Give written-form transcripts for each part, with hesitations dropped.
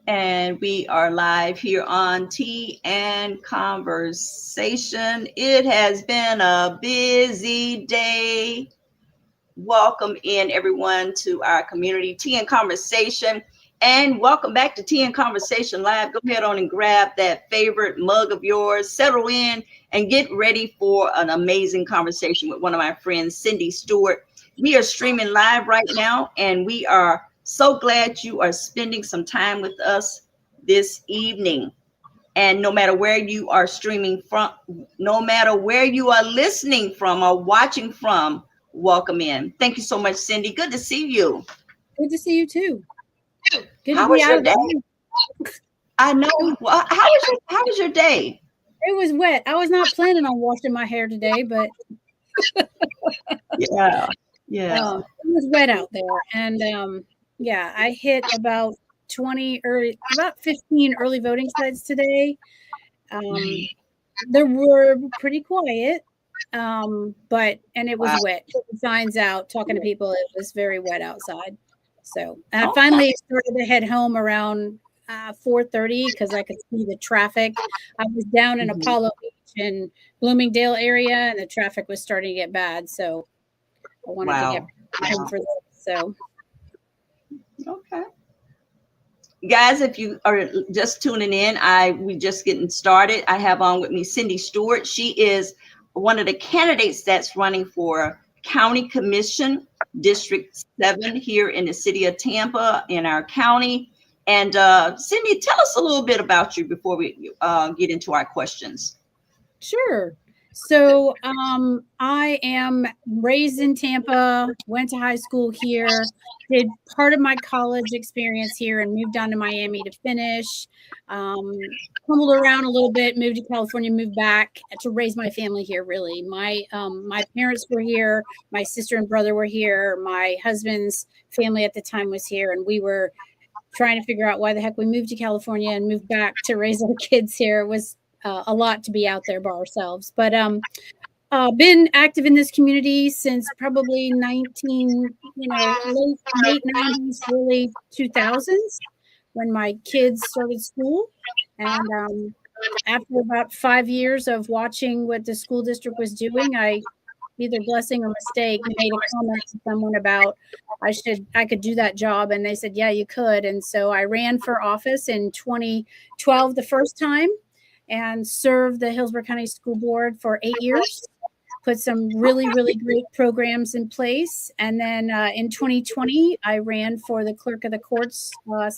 And we are live here on Tea and Conversation. It has been a busy day. Welcome in everyone to our community Tea and Conversation. And welcome back to Tea and Conversation Live. Go ahead on and grab that favorite mug of yours, settle in, and get ready for an amazing conversation with one of my friends, Cindy Stewart. We are streaming live right now, and we are so glad you are spending some time with us this evening. And no matter where you are streaming from, no matter where you are listening from or watching from, welcome in. Thank you so much, Cindy. Good to see you. Good to see you too. Good How was your day? I know. Well, how was your day? It was wet. I was not planning on washing my hair today, but yeah. It was wet out there, and I hit about 15 early voting sites today. They were pretty quiet, and it was wet. The signs out, talking to people. It was very wet outside. So I finally started to head home around 4:30 because I could see the traffic. I was down in Apollo Beach and Bloomingdale area, and the traffic was starting to get bad. So I wanted to get home for this. So okay. Guys, if you are just tuning in, we just getting started. I have on with me Cindy Stewart. She is one of the candidates that's running for County Commission District 7 here in the city of Tampa in our county. And Cindy, tell us a little bit about you before we get into our questions. Sure. So I am raised in Tampa, went to high school here, did part of my college experience here and moved down to Miami to finish. Fumbled around a little bit, moved to California, moved back to raise my family here, really. My parents were here. My sister and brother were here. My husband's family at the time was here. And we were trying to figure out why the heck we moved to California and moved back to raise our kids here. It was a lot to be out there by ourselves, but been active in this community since probably late 90s, early 2000s when my kids started school. And after about 5 years of watching what the school district was doing, I, either blessing or mistake, made a comment to someone about I could do that job, and they said, yeah, you could. And so I ran for office in 2012 the first time, and served the Hillsborough County School Board for 8 years, put some really, really great programs in place. And then in 2020, I ran for the clerk of the courts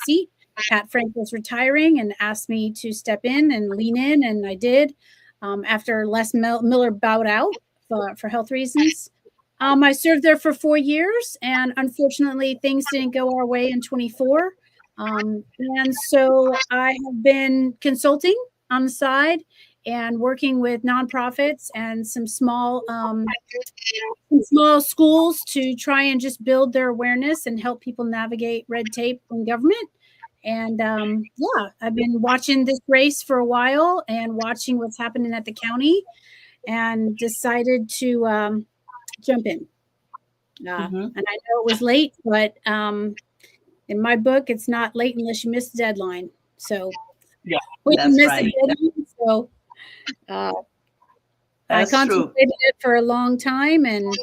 seat. Pat Frank was retiring and asked me to step in and lean in, and I did after Les Miller bowed out for health reasons. I served there for 4 years, and unfortunately, things didn't go our way in 24. And so I have been consulting on the side and working with nonprofits and some small schools to try and just build their awareness and help people navigate red tape in government. And I've been watching this race for a while and watching what's happening at the county, and decided to jump in. And I know it was late, but in my book, it's not late unless you miss the deadline. So yeah, that's right. So I contemplated it for a long time and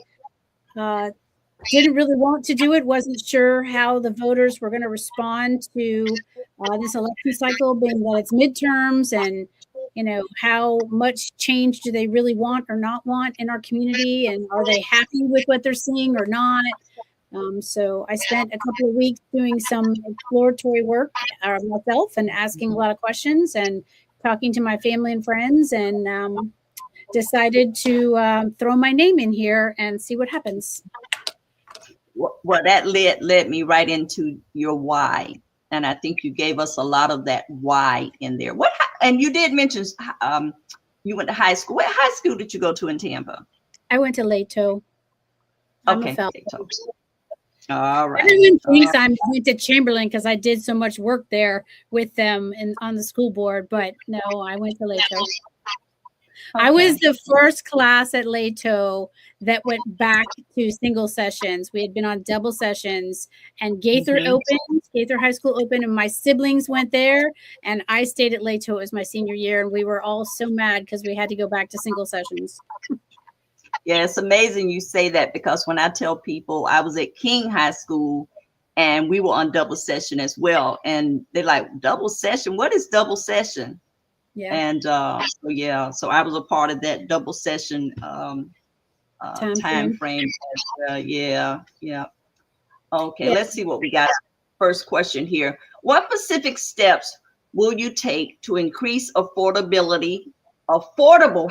didn't really want to do it. Wasn't sure how the voters were going to respond to this election cycle, being that it's midterms, and how much change do they really want or not want in our community, and are they happy with what they're seeing or not? So I spent a couple of weeks doing some exploratory work myself and asking a lot of questions and talking to my family and friends, and decided to throw my name in here and see what happens. Well, that led me right into your why. And I think you gave us a lot of that why in there. And you did mention you went to high school. What high school did you go to in Tampa? I went to Lato. Okay. All right. Everyone thinks I went to Chamberlain because I did so much work there with them and on the school board, but no, I went to Lato. I was Okay. the first class at Lato that went back to single sessions. We had been on double sessions, and Gaither Mhm. opened, Gaither High School opened, and my siblings went there, and I stayed at Lato. It was my senior year, and we were all so mad because we had to go back to single sessions. Yeah, it's amazing you say that, because when I tell people I was at King High School and we were on double session as well, and they're like, double session? What is double session? Yeah, And so yeah, so I was a part of that double session time time frame. frame. Yeah, yeah. Okay, Yeah. let's see what we got. First question here. What specific steps will you take to increase affordable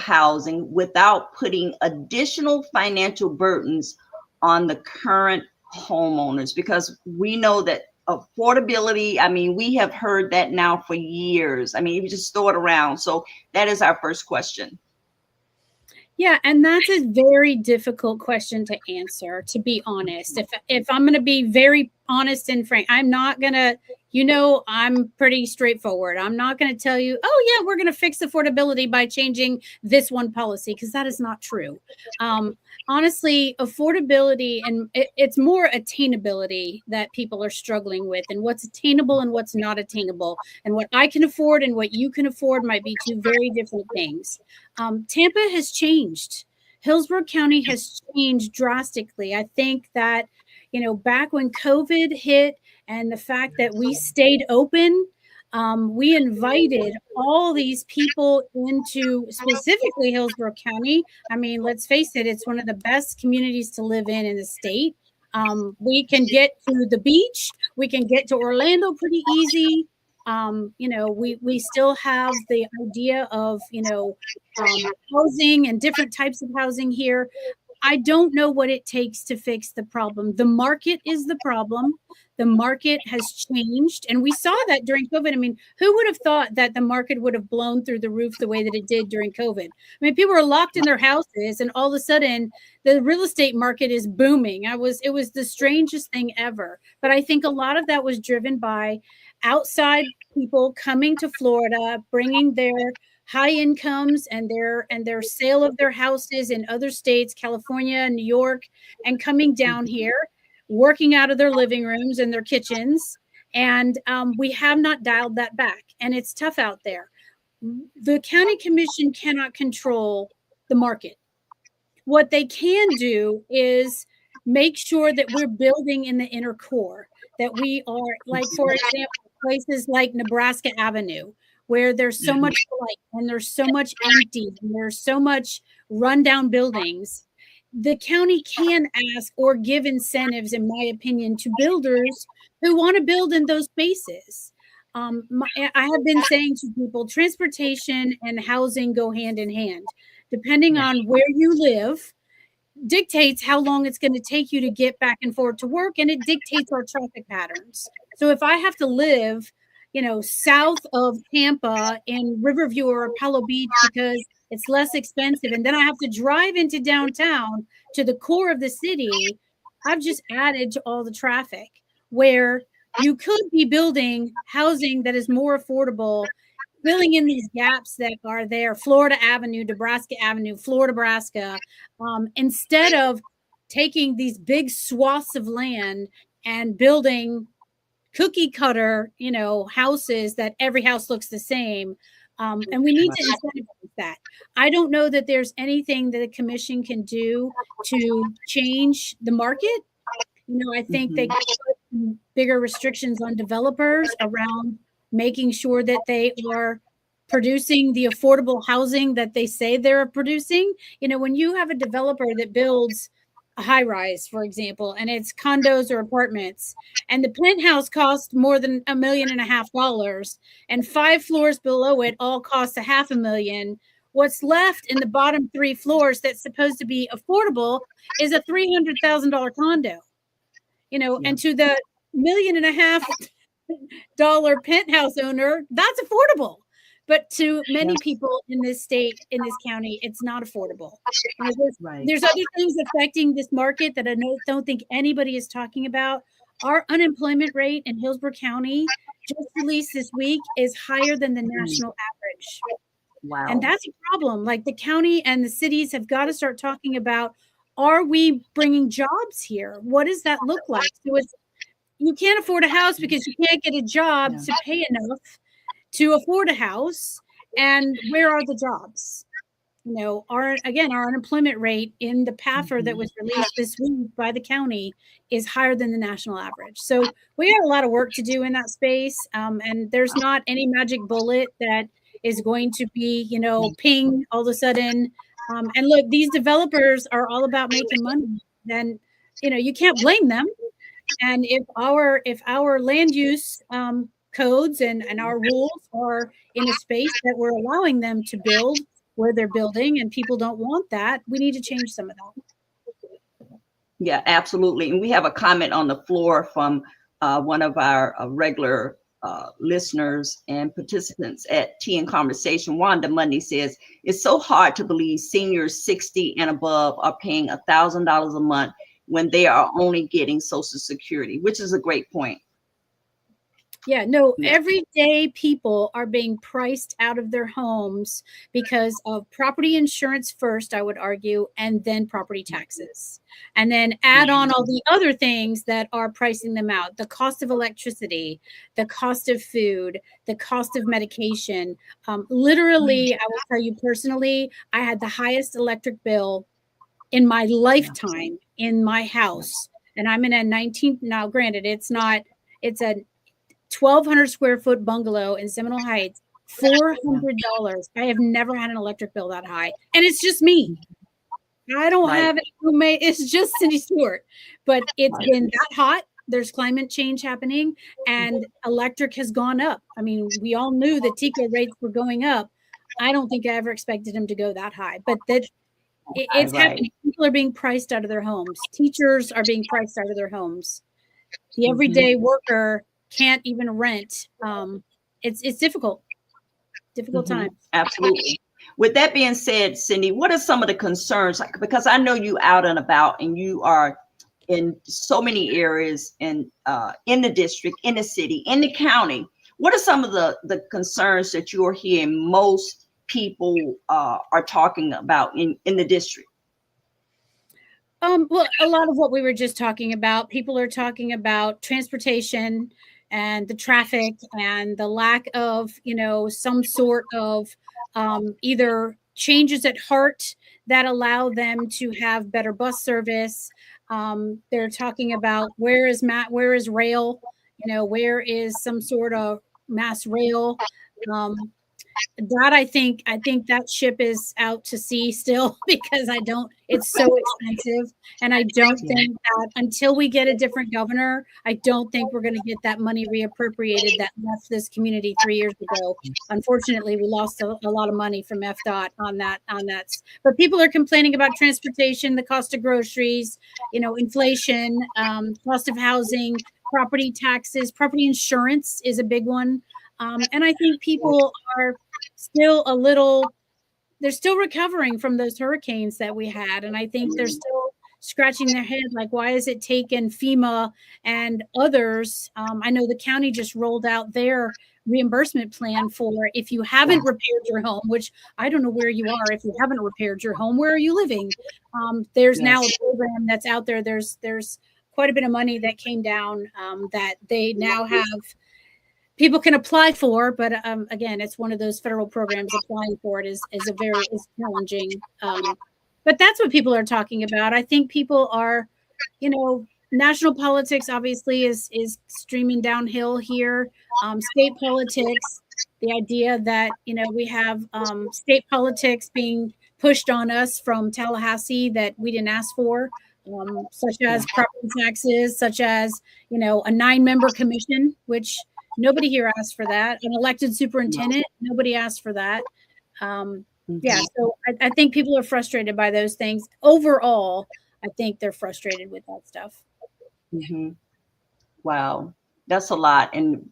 housing without putting additional financial burdens on the current homeowners? Because we know that affordability, I mean, we have heard that now for years. I mean, you just throw it around. So that is our first question. Yeah, and that's a very difficult question to answer, to be honest. If I'm going to be very honest and frank, I'm not going to, I'm pretty straightforward. I'm not going to tell you, "Oh yeah, we're going to fix affordability by changing this one policy," because that is not true. Honestly, affordability, and it's more attainability that people are struggling with, and what's attainable and what's not attainable, and what I can afford and what you can afford might be two very different things. Tampa has changed. Hillsborough County has changed drastically. I think that, back when COVID hit and the fact that we stayed open, we invited all these people into specifically Hillsborough County. I mean, let's face it, it's one of the best communities to live in the state. We can get to the beach, we can get to Orlando pretty easy. We still have the idea of, housing and different types of housing here. I don't know what it takes to fix the problem. The market is the problem. The market has changed. And we saw that during COVID. I mean, who would have thought that the market would have blown through the roof the way that it did during COVID? I mean, people were locked in their houses, and all of a sudden the real estate market is booming. It was the strangest thing ever. But I think a lot of that was driven by outside people coming to Florida, bringing their high incomes and their sale of their houses in other states, California, New York, and coming down here, working out of their living rooms and their kitchens. And we have not dialed that back, and it's tough out there. The county commission cannot control the market. What they can do is make sure that we're building in the inner core, that we are, like, for example, places like Nebraska Avenue, where there's so much blight and there's so much empty and there's so much rundown buildings. The county can ask or give incentives, in my opinion, to builders who want to build in those spaces. I have been saying to people, transportation and housing go hand in hand. Depending Yeah. on where you live, dictates how long it's going to take you to get back and forth to work, and it dictates our traffic patterns. So if I have to live, south of Tampa in Riverview or Apollo Beach because it's less expensive, and then I have to drive into downtown to the core of the city, I've just added to all the traffic, where you could be building housing that is more affordable, filling in these gaps that are there. Florida Avenue, Nebraska Avenue, Florida, Nebraska, instead of taking these big swaths of land and building cookie cutter, houses that every house looks the same. And we need to incentivize that. I don't know that there's anything that the commission can do to change the market. I think they Mhm. could put some bigger restrictions on developers around making sure that they are producing the affordable housing that they say they're producing. When you have a developer that builds a high rise, for example, and it's condos or apartments, and the penthouse costs more than $1.5 million, and 5 floors below it all cost $500,000. What's left in the bottom 3 floors that's supposed to be affordable is a $300,000 condo. Yeah. And to the $1.5 million penthouse owner, that's affordable. But to many Yes. people in this state, in this county, it's not affordable. There's, Right. there's other things affecting this market that I don't think anybody is talking about. Our unemployment rate in Hillsborough County, just released this week, is higher than the Mm. national average. Wow. And that's a problem. Like the county and the cities have got to start talking about, are we bringing jobs here? What does that look like? So it's, you can't afford a house because you can't get a job to pay enough to afford a house. And where are the jobs? You know, our unemployment rate in the PAFR that was released this week by the county is higher than the national average. So we have a lot of work to do in that space. And there's not any magic bullet that is going to be, you know, ping all of a sudden. And look, these developers are all about making money. Then, you know, you can't blame them. And if our land use codes and our rules are in a space that we're allowing them to build where they're building and people don't want that, we need to change some of that. Yeah, absolutely. And we have a comment on the floor from one of our regular listeners and participants at Tea and Conversation. Wanda Monday says, it's so hard to believe seniors 60 and above are paying $1,000 a month when they are only getting Social Security, which is a great point. Yeah, no, everyday people are being priced out of their homes because of property insurance first, I would argue, and then property taxes. And then add on all the other things that are pricing them out. The cost of electricity, the cost of food, the cost of medication. Literally, I will tell you personally, I had the highest electric bill in my lifetime in my house. And I'm in a 19, now granted, it's a 1,200 square foot bungalow in Seminole Heights, $400. I have never had an electric bill that high. And it's just me. I don't have a roommate. It's just Cindy Stewart. But it's been that hot. There's climate change happening and electric has gone up. I mean, we all knew that TICO rates were going up. I don't think I ever expected them to go that high. But it's happening. People are being priced out of their homes. Teachers are being priced out of their homes. The everyday worker can't even rent. It's difficult time. Absolutely. With that being said, Cindy, what are some of the concerns? Because I know you out and about and you are in so many areas in the district, in the city, in the county. What are some of the concerns that you are hearing most people are talking about in the district? Well, a lot of what we were just talking about, people are talking about transportation and the traffic and the lack of, you know, some sort of either changes at heart that allow them to have better bus service. They're talking about where is rail, you know, where is some sort of mass rail. That I think that ship is out to sea still because it's so expensive. And I don't think that until we get a different governor, I don't think we're going to get that money reappropriated that left this community 3 years ago. Unfortunately, we lost a lot of money from FDOT on that. But people are complaining about transportation, the cost of groceries, you know, inflation, cost of housing, property taxes, property insurance is a big one. And I think people are still they're still recovering from those hurricanes that we had. And I think they're still scratching their head, like, why is it taken FEMA and others? I know the county just rolled out their reimbursement plan for if you haven't repaired your home, which I don't know where you are. If you haven't repaired your home, where are you living? There's now a program that's out there. There's quite a bit of money that came down that they now have. People can apply for, but again, it's one of those federal programs. Applying for it is challenging. But that's what people are talking about. I think people are, you know, national politics obviously is streaming downhill here. State politics, the idea that, you know, we have state politics being pushed on us from Tallahassee that we didn't ask for. Such as property taxes, such as, you know, a 9-member commission, which nobody here asked for that. An elected superintendent, nobody asked for that. Yeah, so I think people are frustrated by those things. Overall, I think they're frustrated with that stuff. Wow, that's a lot. And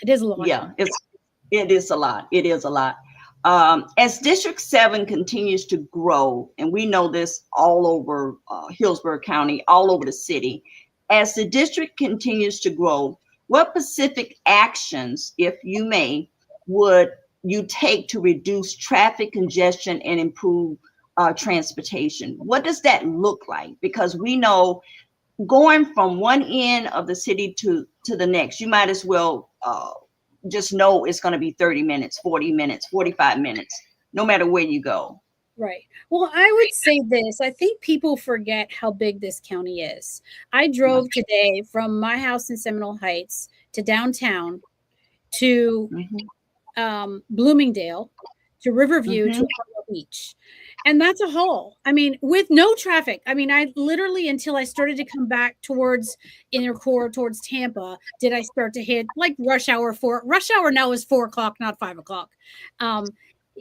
it is a lot. Yeah, it is a lot. It is a lot. As District 7 continues to grow, and we know this all over Hillsborough County, all over the city, as the district continues to grow, what specific actions, if you may, would you take to reduce traffic congestion and improve transportation? What does that look like? Because we know going from one end of the city to the next, you might as well just know it's going to be 30 minutes, 40 minutes, 45 minutes, no matter where you go. Right. Well, I would say this. I think people forget how big this county is. I drove today from my house in Seminole Heights to downtown to Bloomingdale to Riverview to Apollo Beach. And that's a haul. I mean, with no traffic. I mean, I literally, until I started to come back towards inner core, towards Tampa, did I start to hit like rush hour. Rush hour now is 4 o'clock, not 5 o'clock.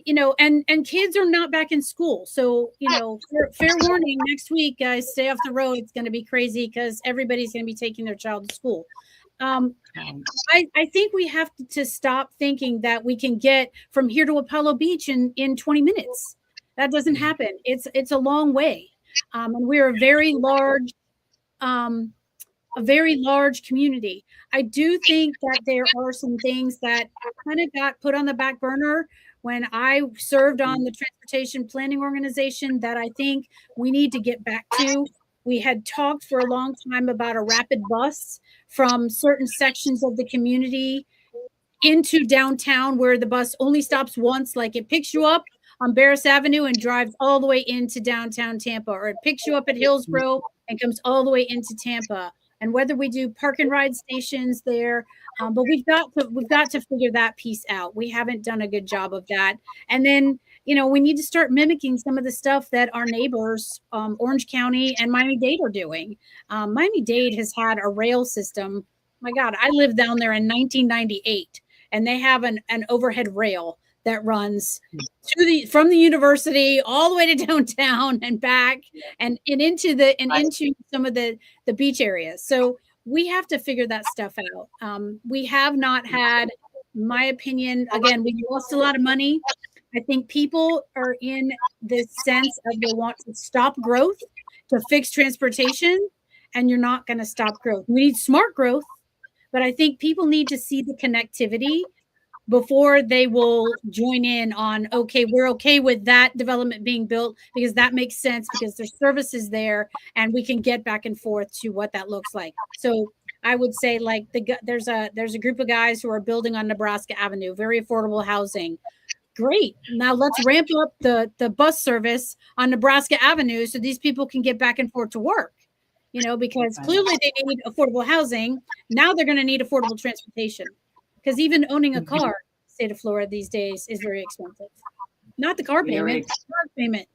You know, and kids are not back in school. So, you know, fair warning, next week, guys, stay off the road. It's going to be crazy because everybody's going to be taking their child to school. I think we have to stop thinking that we can get from here to Apollo Beach in 20 minutes. That doesn't happen. It's a long way. And we're a very large community. I do think that there are some things that kind of got put on the back burner when I served on the transportation planning organization that I think we need to get back to. We had talked for a long time about a rapid bus from certain sections of the community into downtown where the bus only stops once, like it picks you up on Barris Avenue and drives all the way into downtown Tampa, or it picks you up at Hillsborough and comes all the way into Tampa. And whether we do park and ride stations there, but we've got to figure that piece out. We haven't done a good job of that. And then, you know, we need to start mimicking some of the stuff that our neighbors, Orange County and Miami-Dade are doing. Miami-Dade has had a rail system. My God, I lived down there in 1998, and they have an overhead rail that runs from the university all the way to downtown and back and into some of the beach areas. So we have to figure that stuff out. We have not had, in my opinion, again, we lost a lot of money. I think people are in this sense of they want to stop growth to fix transportation, and you're not going to stop growth. We need smart growth, but I think people need to see the connectivity before they will join in on, okay, we're okay with that development being built because that makes sense because there's services there and we can get back and forth to what that looks like. So I would say like there's a group of guys who are building on Nebraska Avenue, very affordable housing. Great. Now let's ramp up the bus service on Nebraska Avenue so these people can get back and forth to work, you know, because clearly they need affordable housing. Now they're going to need affordable transportation. Because even owning a car in the state of Florida these days is very expensive. Not the car payment, the car payment.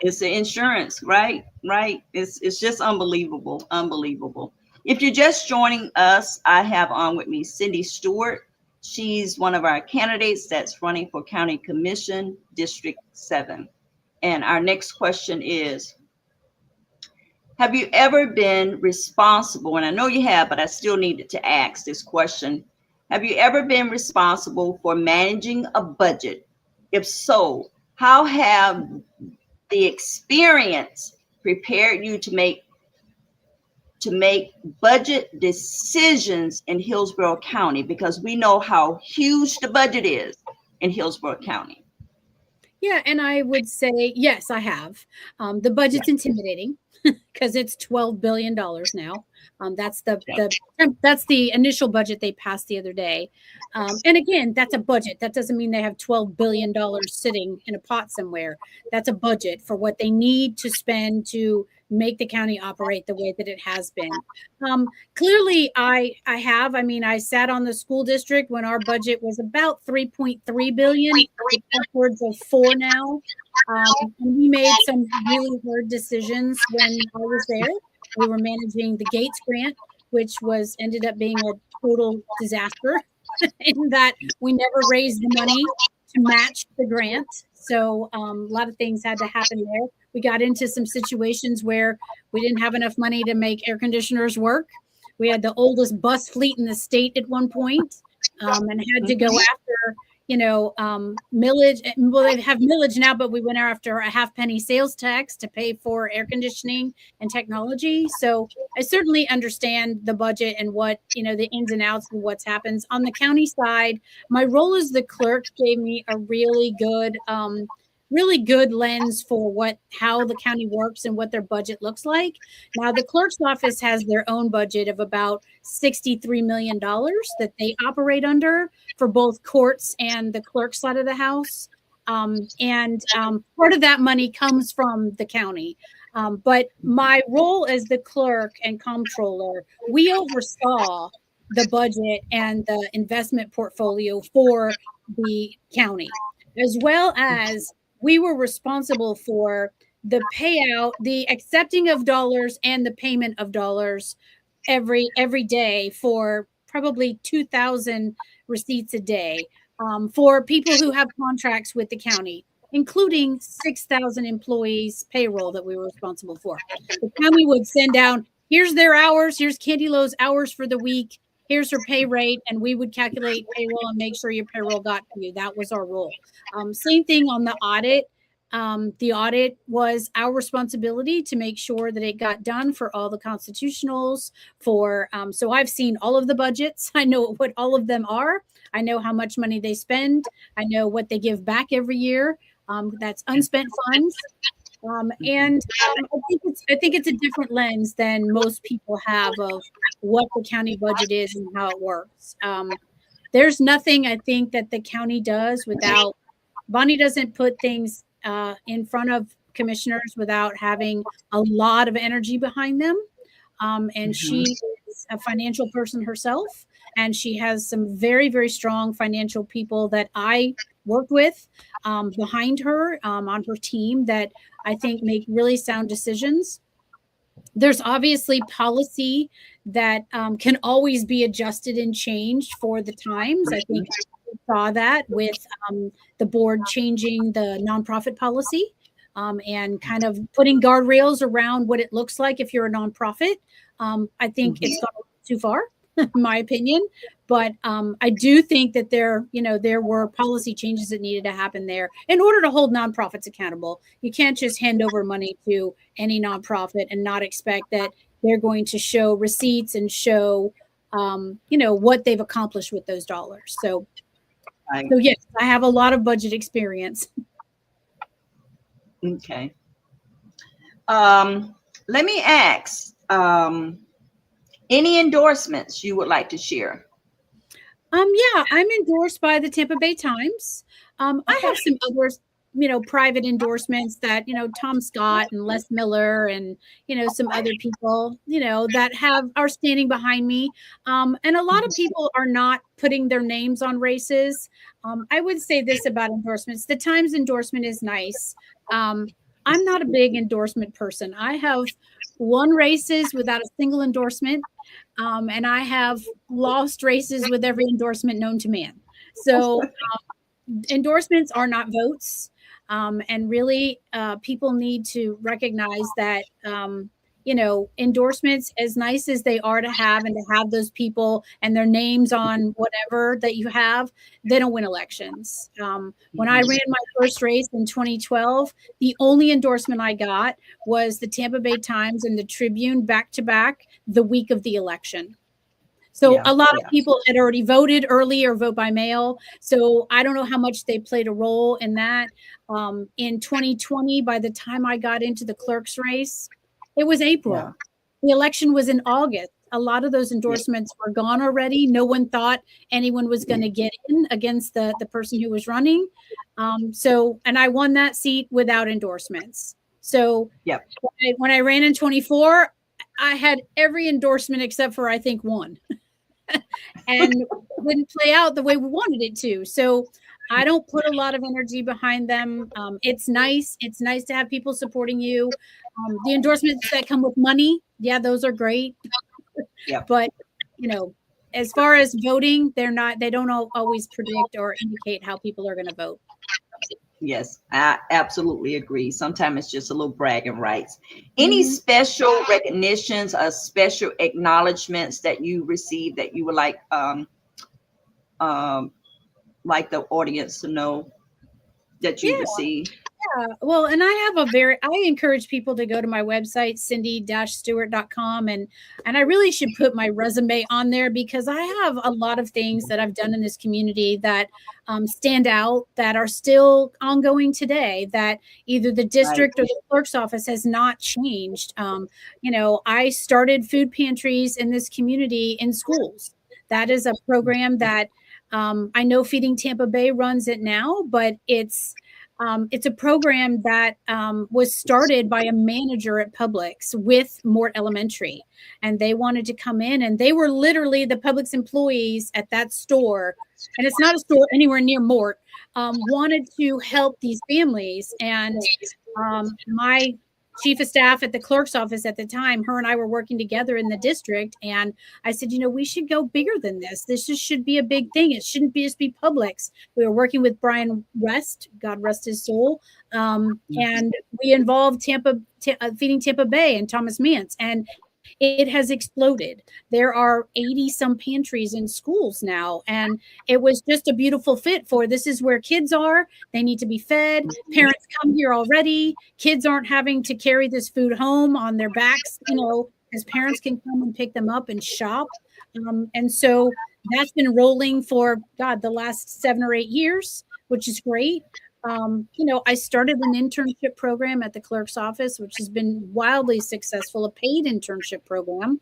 It's the insurance, right? Right. It's just unbelievable. Unbelievable. If you're just joining us, I have on with me Cindy Stewart. She's one of our candidates that's running for County Commission, District 7. And our next question is, have you ever been responsible, and I know you have, but I still needed to ask this question. Have you ever been responsible for managing a budget? If so, how have the experience prepared you to make budget decisions in Hillsborough County? Because we know how huge the budget is in Hillsborough County. Yeah, and I would say, yes, I have. The budget's intimidating because it's $12 billion now. That's the initial budget they passed the other day. And again, that's a budget. That doesn't mean they have $12 billion sitting in a pot somewhere. That's a budget for what they need to spend to make the county operate the way that it has been. Clearly, I sat on the school district when our budget was about $3.3 billion, upwards of $4 now. And we made some really hard decisions when I was there. We were managing the Gates grant, which ended up being a total disaster in that we never raised the money to match the grant. So a lot of things had to happen there. We got into some situations where we didn't have enough money to make air conditioners work. We had the oldest bus fleet in the state at one point, and had to go after, millage. Well, they have millage now, but we went after a half-penny sales tax to pay for air conditioning and technology. So I certainly understand the budget and what, the ins and outs of what's happens. On the county side, my role as the clerk gave me a really good lens for how the county works and what their budget looks like. Now, the clerk's office has their own budget of about $63 million that they operate under for both courts and the clerk side of the house. Part of that money comes from the county. But my role as the clerk and comptroller, we oversaw the budget and the investment portfolio for the county, as well as we were responsible for the payout, the accepting of dollars and the payment of dollars every day for probably 2,000 receipts a day for people who have contracts with the county, including 6,000 employees payroll that we were responsible for. The county would send down, here's their hours, here's Candy Lowe's hours for the week, here's her pay rate, and we would calculate payroll and make sure your payroll got to you. That was our role. Same thing on the audit. The audit was our responsibility to make sure that it got done for all the constitutionals. So I've seen all of the budgets. I know what all of them are. I know how much money they spend. I know what they give back every year. That's unspent funds. I think it's a different lens than most people have of what the county budget is and how it works. There's nothing I think that the county does without Bonnie doesn't put things in front of commissioners without having a lot of energy behind them. And she is a financial person herself, and she has some very, very strong financial people that I work with behind her on her team that I think make really sound decisions. There's obviously policy that can always be adjusted and changed for the times. I think we saw that with the board changing the nonprofit policy and kind of putting guardrails around what it looks like if you're a nonprofit. I think it's gone too far, in my opinion. But I do think that there were policy changes that needed to happen there in order to hold nonprofits accountable. You can't just hand over money to any nonprofit and not expect that they're going to show receipts and show, what they've accomplished with those dollars. So yes, I have a lot of budget experience. Okay. Let me ask, any endorsements you would like to share? Yeah, I'm endorsed by the Tampa Bay Times. I have some others, private endorsements that, Tom Scott and Les Miller and, some other people, that are standing behind me. And a lot of people are not putting their names on races. I would say this about endorsements. The Times endorsement is nice. I'm not a big endorsement person. I have won races without a single endorsement. And I have lost races with every endorsement known to man. So endorsements are not votes. And really, people need to recognize that, endorsements, as nice as they are to have and to have those people and their names on whatever that you have, they don't win elections. When I ran my first race in 2012, the only endorsement I got was the Tampa Bay Times and the Tribune back to back the week of the election. So a lot of people had already voted early or vote by mail. So I don't know how much they played a role in that. In 2020, by the time I got into the clerk's race, it was April. Yeah. The election was in August. A lot of those endorsements were gone already. No one thought anyone was going to get in against the person who was running. And I won that seat without endorsements. So when I ran in 24, I had every endorsement except for, I think, one. And it didn't play out the way we wanted it to. So I don't put a lot of energy behind them. It's nice. It's nice to have people supporting you. The endorsements that come with money, those are great. But, as far as voting, they don't always predict or indicate how people are going to vote. Yes, I absolutely agree. Sometimes it's just a little bragging rights. Any special recognitions or special acknowledgments that you received that you would like like the audience to know that you Yeah. receive? Well, and I encourage people to go to my website, cindy-stewart.com. And I really should put my resume on there because I have a lot of things that I've done in this community that stand out, that are still ongoing today, that either the district or the clerk's office has not changed. I started food pantries in this community in schools. That is a program that I know Feeding Tampa Bay runs it now, but it's a program that was started by a manager at Publix with Mort Elementary. And they wanted to come in, and they were literally the Publix employees at that store. And it's not a store anywhere near Mort, wanted to help these families. And my chief of staff at the clerk's office at the time, her and I were working together in the district. And I said, we should go bigger than this. This just should be a big thing. It shouldn't just be Publix. We were working with Brian West, God rest his soul. And we involved Feeding Tampa Bay and Thomas Mance. And it has exploded. There are 80 some pantries in schools now. And it was just a beautiful fit for this is where kids are. They need to be fed. Parents come here already. Kids aren't having to carry this food home on their backs, as parents can come and pick them up and shop. And so that's been rolling for, the last 7 or 8 years, which is great. I started an internship program at the clerk's office, which has been wildly successful, a paid internship program.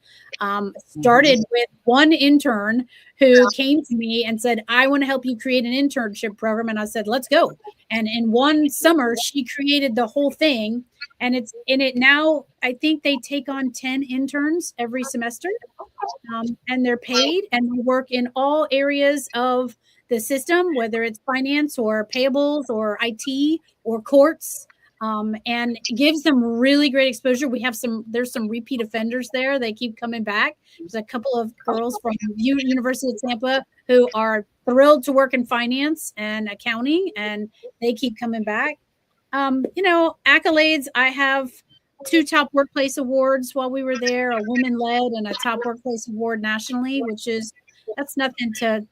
Started with one intern who came to me and said, I want to help you create an internship program. And I said, let's go. And in one summer, she created the whole thing. And it's in it now. I think they take on 10 interns every semester, and they're paid, and they work in all areas of the system, whether it's finance or payables or IT or courts, and gives them really great exposure. There's some repeat offenders there. They keep coming back. There's a couple of girls from University of Tampa who are thrilled to work in finance and accounting, and they keep coming back. Accolades. I have 2 top workplace awards while we were there, a woman led and a top workplace award nationally, that's nothing to,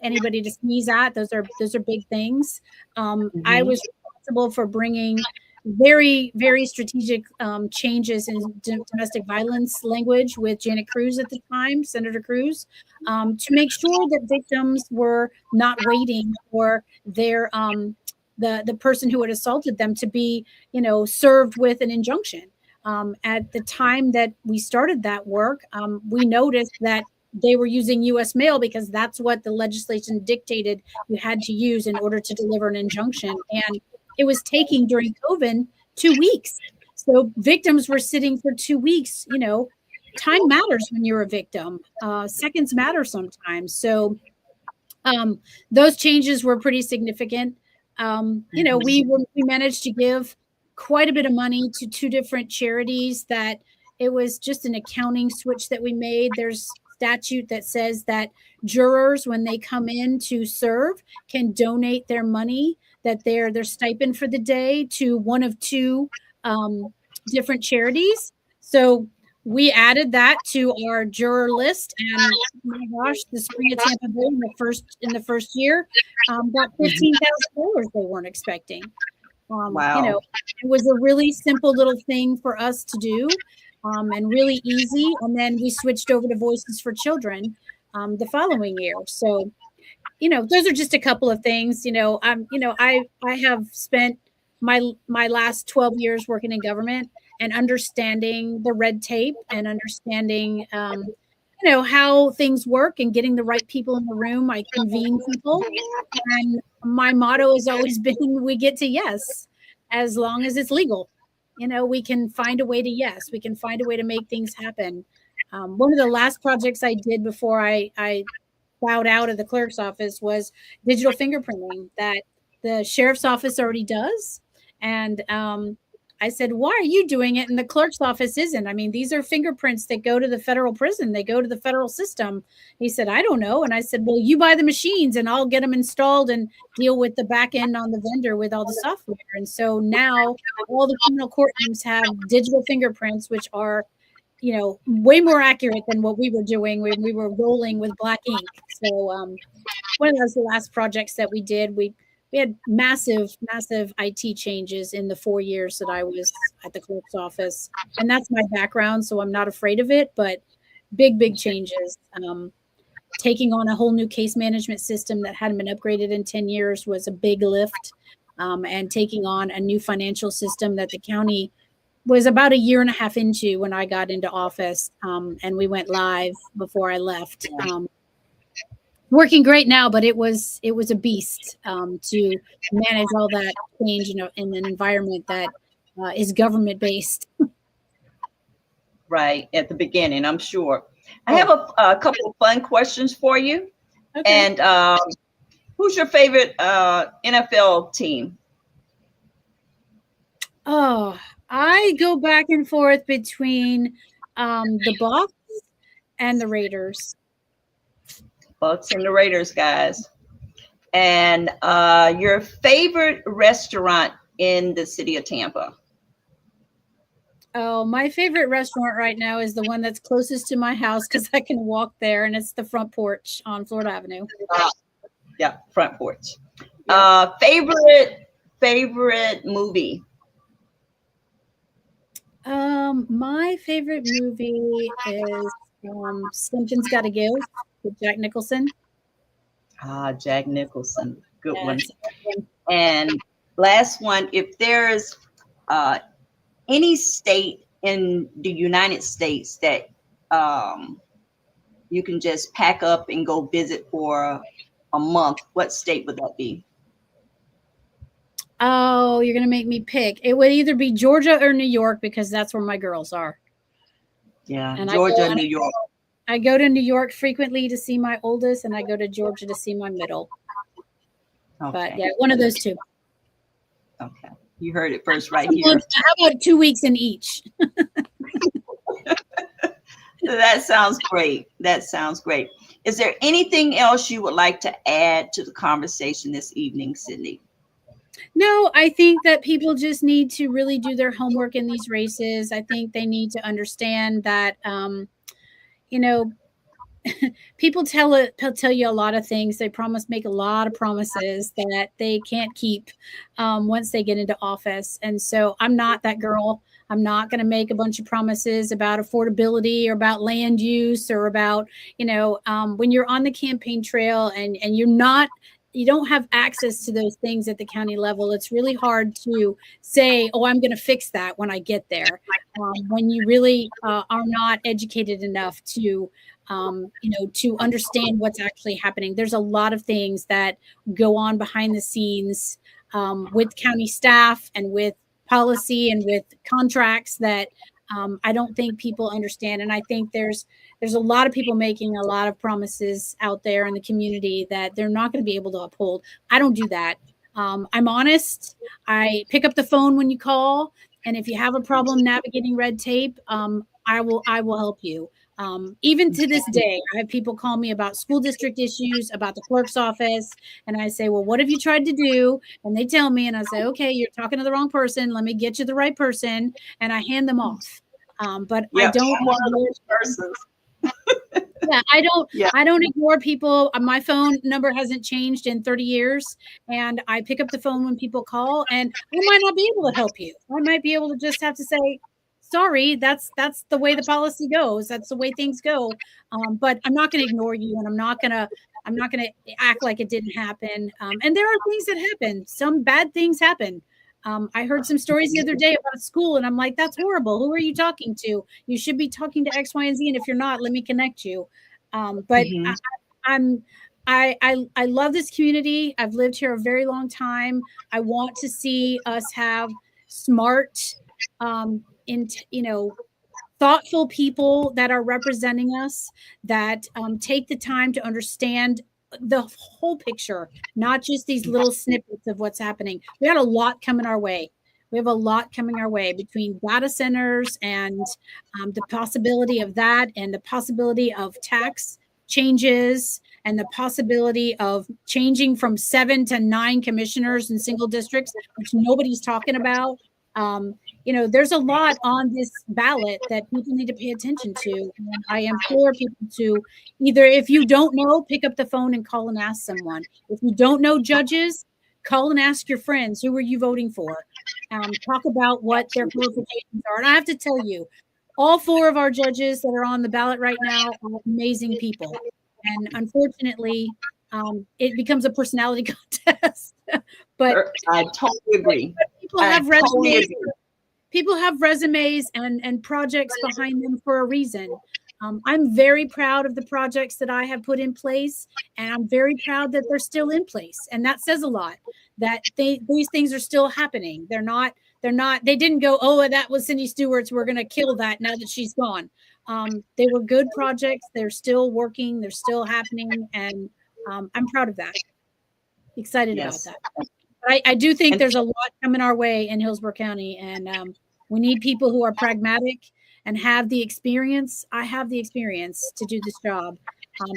anybody to sneeze at. Those are big things. I was responsible for bringing very, very strategic changes in domestic violence language with Janet Cruz at the time, Senator Cruz, to make sure that victims were not waiting for their the person who had assaulted them to be, served with an injunction. At the time that we started that work, we noticed that they were using U.S. mail because that's what the legislation dictated you had to use in order to deliver an injunction. And it was taking during COVID 2 weeks. So victims were sitting for 2 weeks. Time matters when you're a victim. Seconds matter sometimes. So those changes were pretty significant. We managed to give quite a bit of money to 2 different charities that it was just an accounting switch that we made. There's statute that says that jurors, when they come in to serve, can donate their money, that their stipend for the day, to one of 2 different charities. So we added that to our juror list, and oh my gosh, the Spring of Tampa Bay in the first year got $15,000 they weren't expecting. Wow. It was a really simple little thing for us to do. And really easy. And then we switched over to Voices for Children the following year. So, those are just a couple of things. I have spent my last 12 years working in government and understanding the red tape and understanding, how things work and getting the right people in the room. I convene people, and my motto has always been, we get to yes, as long as it's legal. We can find a way to yes. We can find a way to make things happen. One of the last projects I did before I bowed out of the clerk's office was digital fingerprinting that the sheriff's office already does. And I said, why are you doing it? And the clerk's office isn't. I mean, these are fingerprints that go to the federal prison. They go to the federal system. He said, I don't know. And I said, well, you buy the machines and I'll get them installed and deal with the back end on the vendor with all the software. And so now all the criminal courtrooms have digital fingerprints, which are, way more accurate than what we were doing when we were rolling with black ink. So one of those last projects that we did. We had massive IT changes in the 4 years that I was at the clerk's office, and that's my background, so I'm not afraid of it. But big changes. Taking on a whole new case management system that hadn't been upgraded in 10 years was a big lift, and taking on a new financial system that the county was about a year and a half into when I got into office, and we went live before I left. Working great now, but it was a beast to manage all that change in an environment that is government based. Right at the beginning, I'm sure. I have a couple of fun questions for you. Okay. And who's your favorite NFL team? Oh, I go back and forth between the Bucs and the Raiders. Bucks and the Raiders, guys. And your favorite restaurant in the city of Tampa? Oh, my favorite restaurant right now is the one that's closest to my house because I can walk there, and it's the Front Porch on Florida Avenue. Yeah, Front Porch. Yeah. Favorite movie? My favorite movie is Something's Gotta Give with Jack Nicholson. Jack Nicholson. Good one. One. And last one, if there's any state in the United States that you can just pack up and go visit for a month, what state would that be? Oh, you're going to make me pick. It would either be Georgia or New York because that's where my girls are. Yeah, and Georgia, New York. I go to New York frequently to see my oldest, and I go to Georgia to see my middle. Okay. But yeah, one of those two. Okay. You heard it first right here. How about 2 weeks in each? That sounds great. That sounds great. Is there anything else you would like to add to the conversation this evening, Sydney? No, I think that people just need to really do their homework in these races. I think they need to understand that, people tell you a lot of things. They make a lot of promises that they can't keep once they get into office. And so I'm not that girl. I'm not going to make a bunch of promises about affordability or about land use or about, when you're on the campaign trail and you don't have access to those things at the county level. It's really hard to say, oh, I'm going to fix that when I get there. When you really are not educated enough to understand what's actually happening. There's a lot of things that go on behind the scenes with county staff and with policy and with contracts that I don't think people understand. And I think there's a lot of people making a lot of promises out there in the community that they're not going to be able to uphold. I don't do that. I'm honest. I pick up the phone when you call. And if you have a problem navigating red tape, I will help you. Even to this day, I have people call me about school district issues, about the clerk's office. And I say, well, what have you tried to do? And they tell me, and I say, okay, you're talking to the wrong person. Let me get you the right person. And I hand them off. But I don't one of those persons. Yeah, I don't ignore people. My phone number hasn't changed in 30 years. And I pick up the phone when people call, and I might not be able to help you. I might be able to just have to say, sorry, that's the way the policy goes. That's the way things go. But I'm not going to ignore you, and I'm not going to act like it didn't happen. And there are things that happen. Some bad things happen. I heard some stories the other day about school, and I'm like, that's horrible. Who are you talking to? You should be talking to X, Y, and Z. And if you're not, let me connect you. But I love this community. I've lived here a very long time. I want to see us have smart, thoughtful people that are representing us, that take the time to understand the whole picture, not just these little snippets of what's happening. We got a lot coming our way. We have a lot coming our way between data centers and the possibility of that, and the possibility of tax changes, and the possibility of changing from 7 to 9 commissioners in single districts, which nobody's talking about. there's a lot on this ballot that people need to pay attention to. And I implore people to either, if you don't know, pick up the phone and call and ask someone. If you don't know judges, call and ask your friends, who are you voting for? Talk about what their qualifications are. And I have to tell you, all 4 of our judges that are on the ballot right now are amazing people. And unfortunately, it becomes a personality contest. But I totally agree. People have resumes. People have resumes and projects behind them for a reason. I'm very proud of the projects that I have put in place, and I'm very proud that they're still in place. And that says a lot, that these things are still happening. They didn't go, oh, that was Cindy Stewart's, we're going to kill that now that she's gone. They were good projects. They're still working. They're still happening. And I'm proud of that. Excited about that. But I do think there's a lot coming our way in Hillsborough County, and we need people who are pragmatic and have the experience. I have the experience to do this job,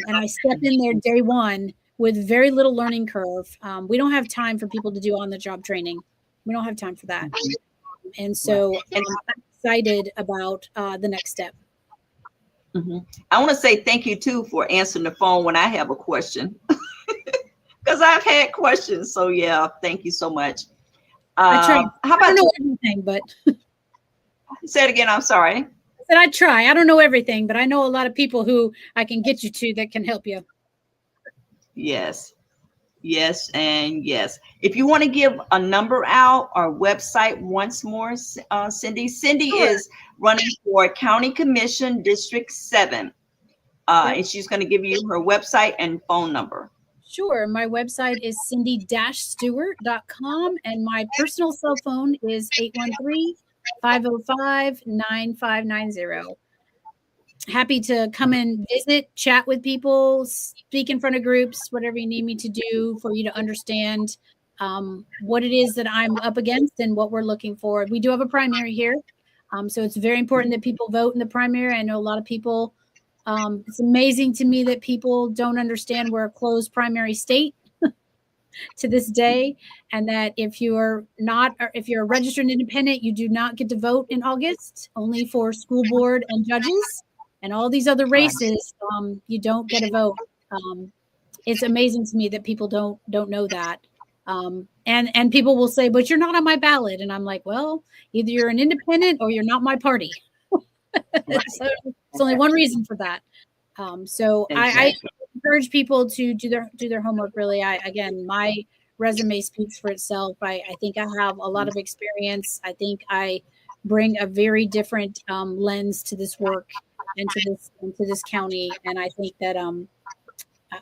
and I step in there day one with very little learning curve. We don't have time for people to do on-the-job training. We don't have time for that. And so I'm excited about the next step. Mm-hmm. I want to say thank you, too, for answering the phone when I have a question. Because I've had questions. So, yeah, thank you so much. I try. How about I don't know everything, but say it again. I'm sorry. I said I try. I don't know everything, but I know a lot of people who I can get you to that can help you. Yes. Yes. And yes. If you want to give a number out or website once more, Cindy. Cindy is running for County Commission District 7. And she's going to give you her website and phone number. Sure. My website is cindy-stewart.com, and my personal cell phone is 813-505-9590. Happy to come and visit, chat with people, speak in front of groups, whatever you need me to do for you to understand what it is that I'm up against and what we're looking for. We do have a primary here, so it's very important that people vote in the primary. I know a lot of people. It's amazing to me that people don't understand we're a closed primary state to this day, and that if you're a registered independent, you do not get to vote in August, only for school board and judges, and all these other races, you don't get a vote. It's amazing to me that people don't know that. And people will say, but you're not on my ballot. And I'm like, well, either you're an independent or you're not my party. So it's only one reason for that. So exactly. I encourage people to do their homework. Really, again, my resume speaks for itself. I think I have a lot of experience. I think I bring a very different lens to this work and to this county. And I think that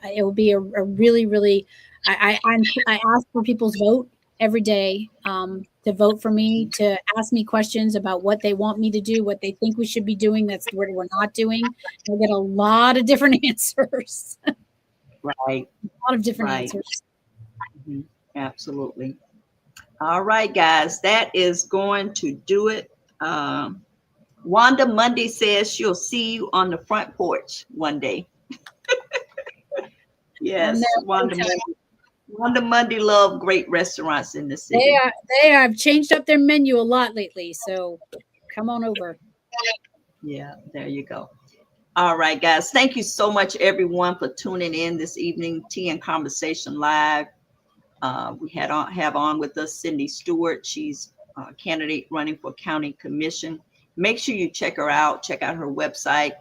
it will be a really, really. I ask for people's vote every day, to vote for me, to ask me questions about what they want me to do, what they think we should be doing, that's what we're not doing. I get a lot of different answers. Right. A lot of different answers. Mm-hmm. Absolutely. All right, guys, that is going to do it. Wanda Monday says she'll see you on the front porch one day. Yes, Wanda Monday. Wanda Monday love great restaurants in the city. They have changed up their menu a lot lately, so come on over. Yeah, there you go. All right, guys. Thank you so much, everyone, for tuning in this evening. Tea and Conversation Live. We have on with us Cindy Stewart. She's a candidate running for County Commission. Make sure you check her out. Check out her website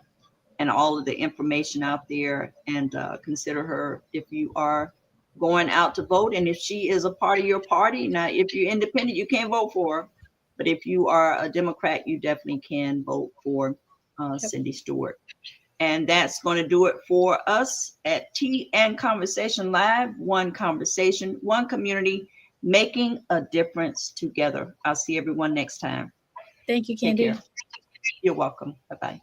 and all of the information out there, and consider her if you are going out to vote. And if she is a part of your party, now if you're independent, you can't vote for her, but if you are a Democrat, you definitely can vote for Cindy Stewart. And that's going to do it for us at Tea and Conversation Live. One conversation, one community, making a difference together. I'll see everyone next time. Thank you, Candy. You're welcome. Bye-bye.